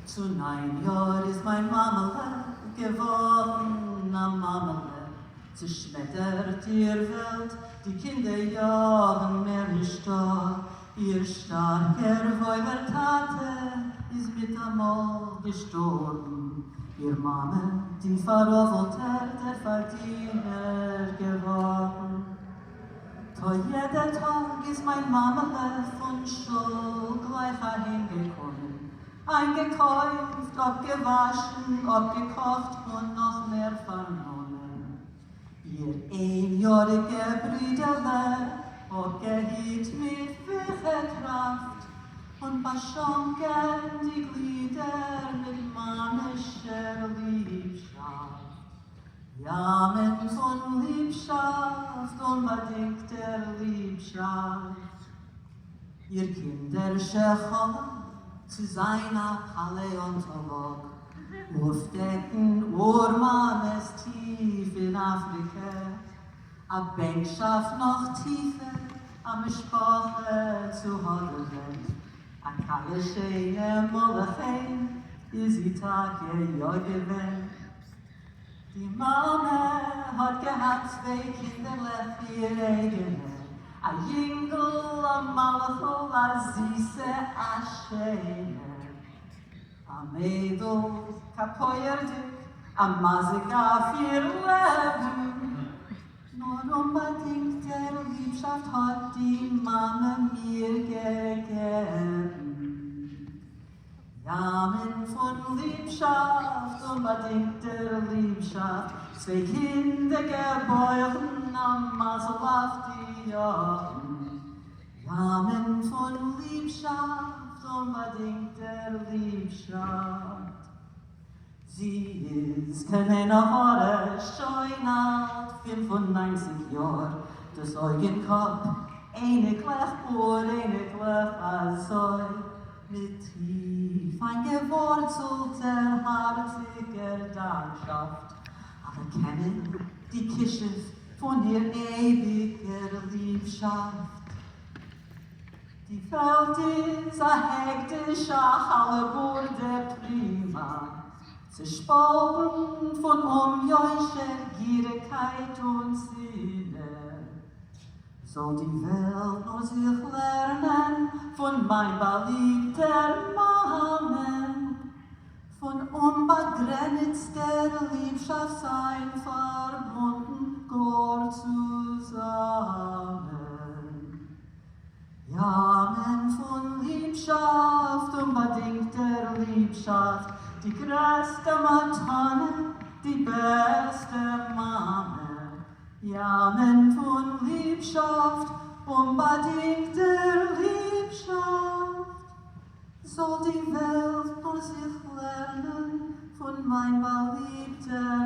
Zu 9 Jahren ist mein Mamele geworden, am Mamele. Zerschmettert ihr Welt, die Kinder jagen mehr nicht da. Ihr starker Tate ist mit einmal gestorben. Ihr Mama, die verroffelt der Verdiener geworden. To jeder Tag ist mein Mamele von Schule gleich heimgekommen. Eingekauft, abgewaschen, abgekocht und noch mehr vernommen. Ihr einjährige Brüderle, abgehielt mit welcher Kraft und beschonken die Glieder mit mannischer Liebschaft. Jamen von Liebschaft, unbedingter Liebschaft. Ihr Kinder schächen zu seiner Paläontolog, aufdecken Urmannes tief in Afrika, a Bänkschaft noch tiefer, am Sprache zu Holland, a kalle schöne Molechein, is die Tage ja gewähnt. Die Mama hat gehabt 2 Kinderle für ihr eigene, a Jingel, a Malachol, a süße, a schöne. A Mädel, kapoierdig, a Masika für ihr Leben. Nur unbedingt der Liebschaft hat die Mama mir gegeben. Jamen von Liebschaft, unbedingter Liebschaft, 2 Kinder geboren am Masel auf die Jochen. Jamen von Liebschaft, unbedingter Liebschaft. Sie ist keine Horror, schön alt, 95 Jahre, das Augenkopf, eine gleich Ohr, eine gleich Azoi, mit tief eingewurzelter, harziger Landschaft, aber kennen die Kische von ihr ewiger Liebschaft. Die Welt ist a hektischer Halleburger Prima, zerspalten von unjäuscher Gierigkeit und Sinne. Soll die Welt nur sich lernen von mein beliebter Mamen, von unbegrenzter Liebschaft sein verbunden, gar zusammen. Jamen von Liebschaft, unbedingter Liebschaft, die größte Matane, die beste Mame. Jamen von Liebschaft, unbedingter Liebschaft, soll die Welt nur sich lernen von mein beliebter